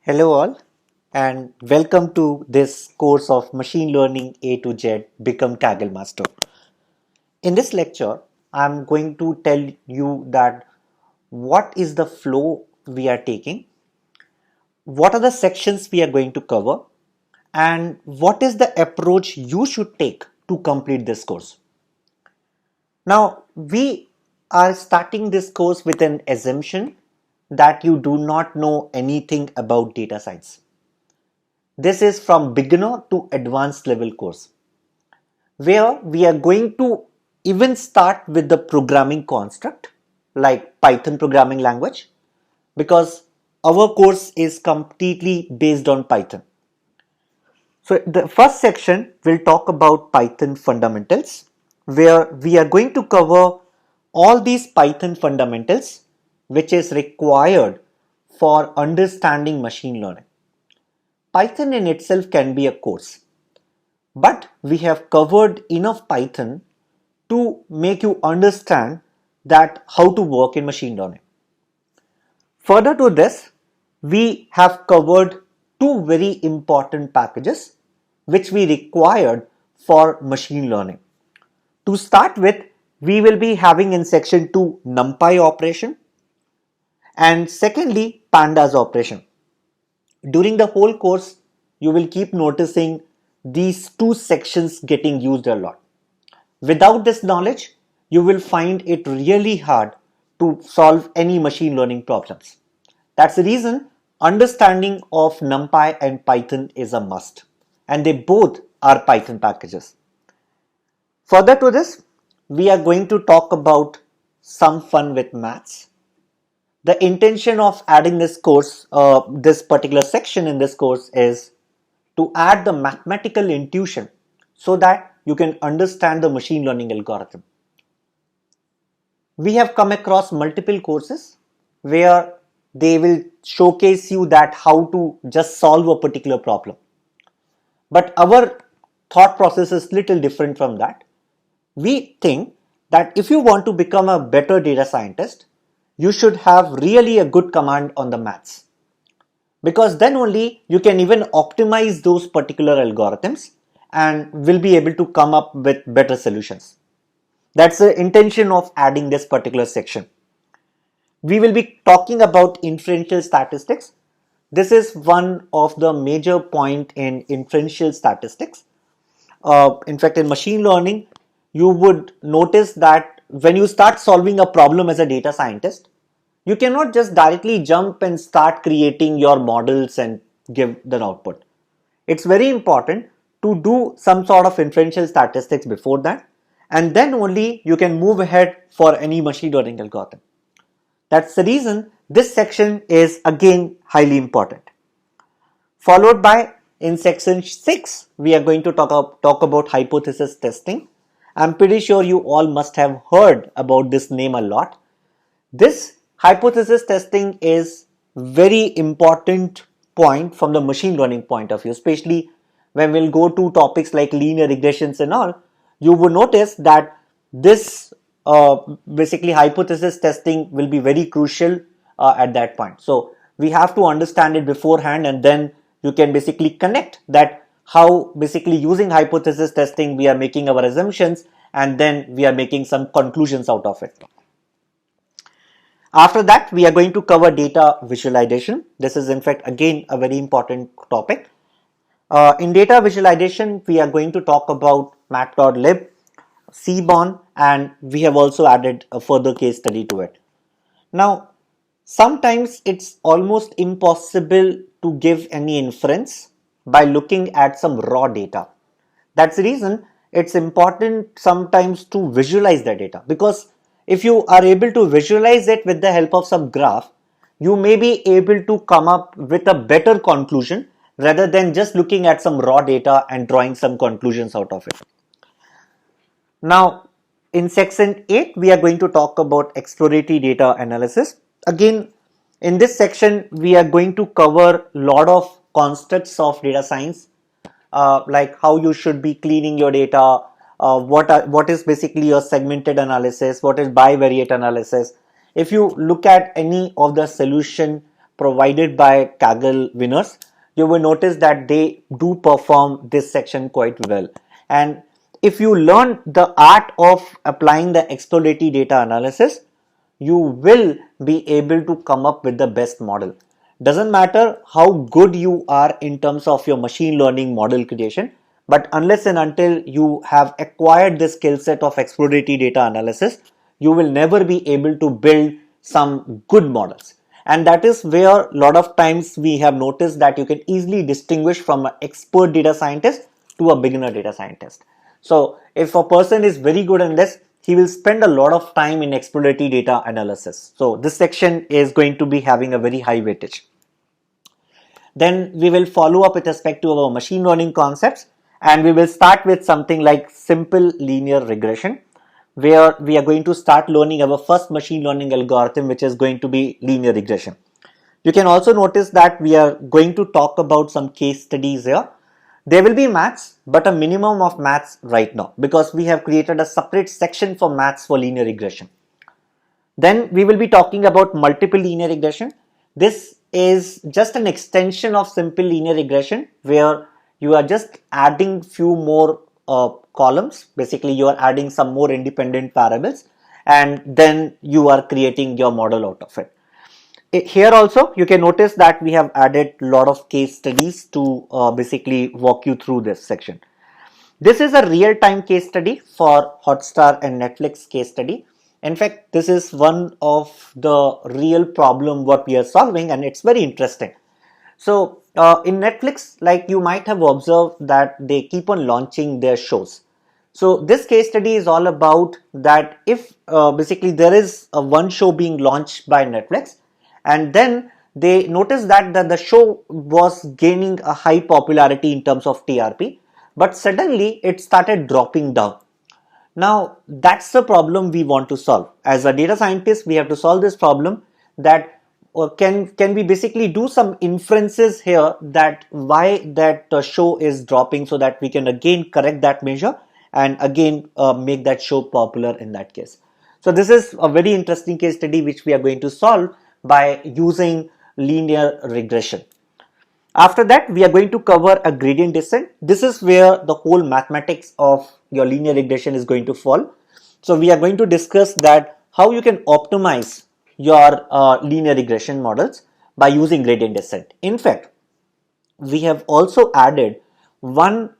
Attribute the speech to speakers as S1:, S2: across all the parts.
S1: Hello all and welcome to this course of Machine Learning A to Z Become Kaggle Master. In this lecture, I'm going to tell you that what is the flow we are taking, what are the sections we are going to cover, and what is the approach you should take to complete this course. Now, we are starting this course with an assumption that you do not know anything about data science. This is from beginner to advanced level course, where we are going to even start with the programming construct like Python programming language, because our course is completely based on Python. So the first section will talk about Python fundamentals, where we are going to cover all these Python fundamentals which is required for understanding machine learning. Python in itself can be a course, but we have covered enough Python to make you understand that how to work in machine learning. Further to this, we have covered two very important packages which we required for machine learning. To start with, we will be having in section 2 NumPy operation and secondly pandas operation. During the whole course, you will keep noticing these two sections getting used a lot. Without this knowledge, you will find it really hard to solve any machine learning problems. That's the reason understanding of NumPy and Python is a must, and they both are Python packages. Further to this, we are going to talk about some fun with maths. The intention of adding this course, this particular section in this course is to add the mathematical intuition so that you can understand the machine learning algorithm. We have come across multiple courses where they will showcase you that how to just solve a particular problem. But our thought process is little different from that. We think that if you want to become a better data scientist, you should have really a good command on the maths, because then only you can even optimize those particular algorithms and will be able to come up with better solutions. That's the intention of adding this particular section. We will be talking about inferential statistics. This is one of the major point in inferential statistics. In fact, in machine learning, you would notice that when you start solving a problem as a data scientist, you cannot just directly jump and start creating your models and give the output. It's very important to do some sort of inferential statistics before that, and then only you can move ahead for any machine learning algorithm. That's the reason this section is again highly important. Followed by in section 6, we are going to talk about hypothesis testing. I'm pretty sure you all must have heard about this name a lot. This hypothesis testing is very important point from the machine learning point of view, especially when we'll go to topics like linear regressions and all. You will notice that this basically hypothesis testing will be very crucial at that point. So we have to understand it beforehand, and then you can basically connect that how basically using hypothesis testing we are making our assumptions and then we are making some conclusions out of it. After that, we are going to cover data visualization. This is in fact again a very important topic. In data visualization, we are going to talk about matplotlib, Seaborn, and we have also added a further case study to it. Now, sometimes it's almost impossible to give any inference by looking at some raw data. That's the reason it's important sometimes to visualize the data, because if you are able to visualize it with the help of some graph, you may be able to come up with a better conclusion rather than just looking at some raw data and drawing some conclusions out of it. Now, in section 8, we are going to talk about exploratory data analysis. Again, in this section, we are going to cover a lot of constructs of data science, like how you should be cleaning your data, what is basically your segmented analysis, what is bivariate analysis. If you look at any of the solution provided by Kaggle winners, you will notice that they do perform this section quite well. And if you learn the art of applying the exploratory data analysis, you will be able to come up with the best model. Doesn't matter how good you are in terms of your machine learning model creation, but unless and until you have acquired the skill set of exploratory data analysis, you will never be able to build some good models. And that is where a lot of times we have noticed that you can easily distinguish from an expert data scientist to a beginner data scientist. So if a person is very good in this, he will spend a lot of time in exploratory data analysis. So this section is going to be having a very high weightage. Then we will follow up with respect to our machine learning concepts, and we will start with something like simple linear regression, where we are going to start learning our first machine learning algorithm, which is going to be linear regression. You can also notice that we are going to talk about some case studies here. There will be maths, but a minimum of maths right now, because we have created a separate section for maths for linear regression. Then we will be talking about multiple linear regression. This is just an extension of simple linear regression, where you are just adding few more columns. Basically, you are adding some more independent variables, and then you are creating your model out of it. Here also you can notice that we have added a lot of case studies to basically walk you through this section. This is a real-time case study for Hotstar and Netflix case study. In fact, this is one of the real problem what we are solving, and it's very interesting. So in Netflix, like you might have observed that they keep on launching their shows. So this case study is all about that if basically there is a one show being launched by Netflix, and then they noticed that the show was gaining a high popularity in terms of TRP, but suddenly it started dropping down. Now that's the problem we want to solve. As a data scientist, we have to solve this problem, that can we basically do some inferences here that why that show is dropping, so that we can again correct that measure and again make that show popular in that case. So this is a very interesting case study which we are going to solve by using linear regression. After that, we are going to cover a gradient descent. This is where the whole mathematics of your linear regression is going to fall. So we are going to discuss that how you can optimize your linear regression models by using gradient descent. In fact, we have also added one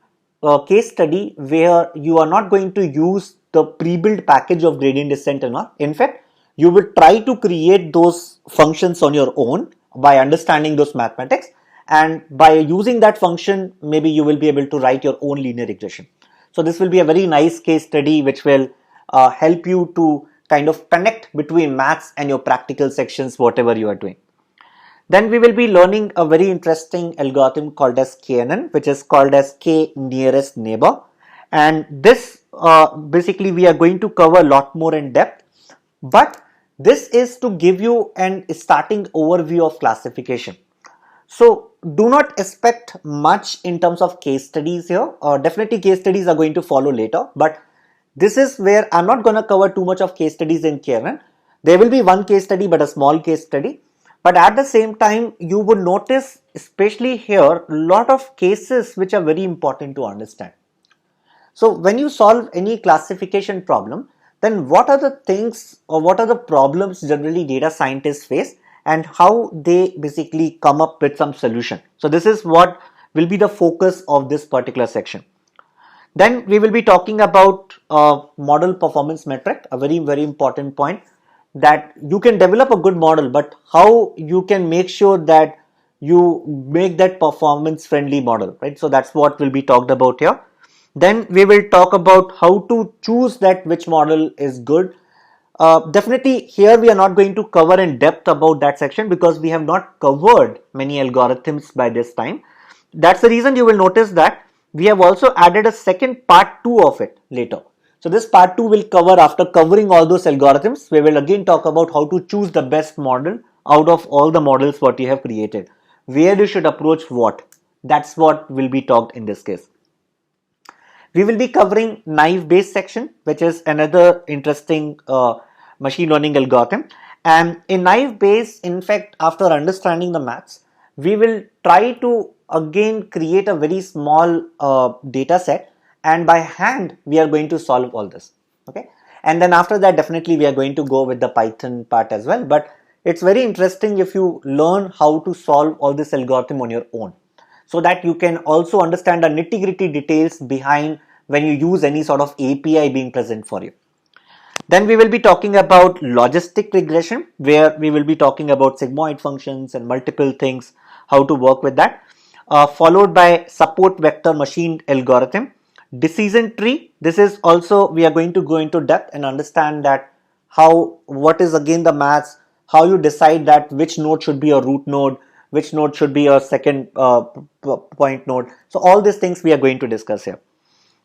S1: case study where you are not going to use the pre-built package of gradient descent and all. In fact, you will try to create those functions on your own by understanding those mathematics, and by using that function, maybe you will be able to write your own linear regression. So this will be a very nice case study which will help you to kind of connect between maths and your practical sections, whatever you are doing. Then we will be learning a very interesting algorithm called as KNN, which is called as K nearest neighbor. And this basically we are going to cover a lot more in depth, but this is to give you an starting overview of classification. So do not expect much in terms of case studies here. Definitely case studies are going to follow later, but this is where I'm not going to cover too much of case studies in KNN. There will be one case study, but a small case study. But at the same time, you will notice, especially here, a lot of cases which are very important to understand. So when you solve any classification problem, then what are the things or what are the problems generally data scientists face, and how they basically come up with some solution. So this is what will be the focus of this particular section. Then we will be talking about model performance metric, a very, very important point, that you can develop a good model, but how you can make sure that you make that performance friendly model, right? So that's what will be talked about here. Then we will talk about how to choose that which model is good. Definitely here we are not going to cover in depth about that section because we have not covered many algorithms by this time. That's the reason you will notice that we have also added a second part 2 of it later. So this part 2 will cover, after covering all those algorithms, we will again talk about how to choose the best model out of all the models what you have created. Where you should approach what. That's what will be talked in this case. We will be covering naive Bayes section, which is another interesting machine learning algorithm. And in naive base, in fact, after understanding the maths, we will try to again create a very small data set, and by hand we are going to solve all this. Okay, and then after that, definitely we are going to go with the Python part as well. But it's very interesting if you learn how to solve all this algorithm on your own, so that you can also understand the nitty-gritty details behind when you use any sort of API being present for you. Then we will be talking about logistic regression, where we will be talking about sigmoid functions and multiple things, how to work with that. Followed by support vector machine algorithm, decision tree. This is also, we are going to go into depth and understand that what is again the maths, how you decide that which node should be a root node, which node should be a second point node. So all these things we are going to discuss here.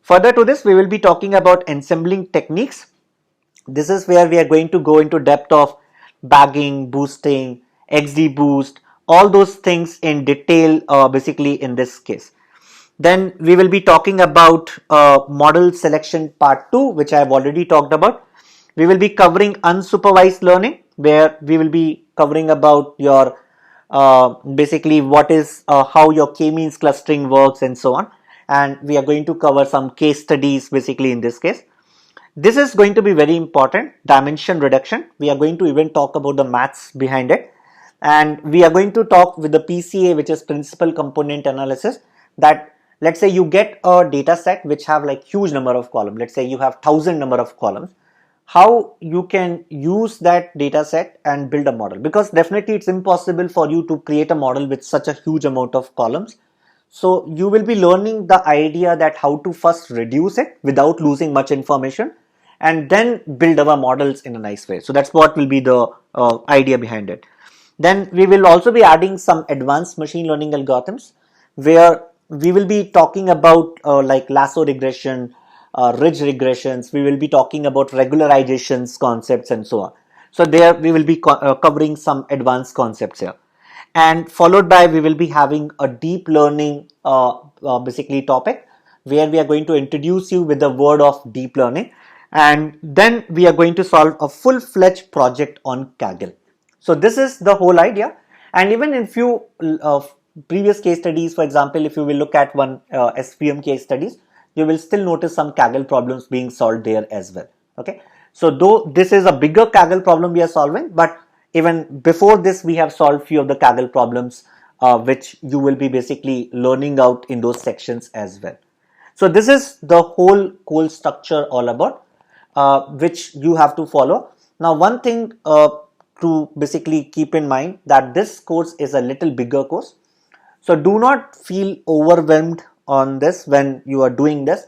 S1: Further to this, we will be talking about ensembling techniques. This is where we are going to go into depth of bagging, boosting, XD boost, all those things in detail basically in this case. Then we will be talking about model selection part 2, which I have already talked about. We will be covering unsupervised learning, where we will be covering about your basically what is how your k-means clustering works and so on. And we are going to cover some case studies basically in this case. This is going to be very important, dimension reduction. We are going to even talk about the maths behind it. And we are going to talk with the PCA, which is principal component analysis, that let's say you get a data set which have like huge number of columns. Let's say you have 1,000 number of columns. How you can use that data set and build a model, because definitely it's impossible for you to create a model with such a huge amount of columns. So you will be learning the idea that how to first reduce it without losing much information, and then build our models in a nice way. So that's what will be the idea behind it. Then we will also be adding some advanced machine learning algorithms, where we will be talking about like lasso regression, ridge regressions. We will be talking about regularizations concepts and so on. So there we will be covering some advanced concepts here. And followed by, we will be having a deep learning basically topic, where we are going to introduce you with the word of deep learning, and then we are going to solve a full-fledged project on Kaggle. So this is the whole idea. And even in few previous case studies, for example, if you will look at one SVM case studies, you will still notice some Kaggle problems being solved there as well. Okay, so though this is a bigger Kaggle problem we are solving, but even before this we have solved few of the Kaggle problems which you will be basically learning out in those sections as well. So this is the whole structure all about, which you have to follow. Now one thing to basically keep in mind, that this course is a little bigger course. So do not feel overwhelmed on this when you are doing this.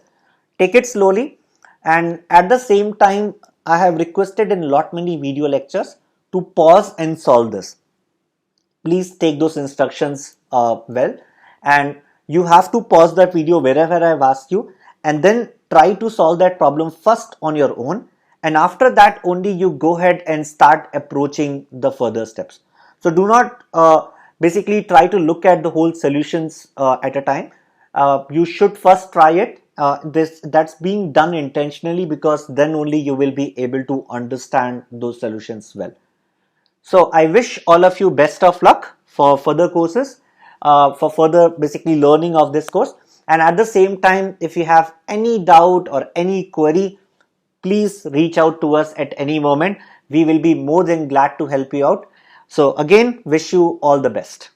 S1: Take it slowly, and at the same time I have requested in lot many video lectures to pause and solve this. Please take those instructions well, and you have to pause that video wherever I've asked you, and then try to solve that problem first on your own, and after that only you go ahead and start approaching the further steps. So do not basically try to look at the whole solutions at a time. You should first try it. That's being done intentionally, because then only you will be able to understand those solutions well. So I wish all of you best of luck for further courses, for further basically learning of this course. And at the same time, if you have any doubt or any query, please reach out to us at any moment. We will be more than glad to help you out. So again, wish you all the best.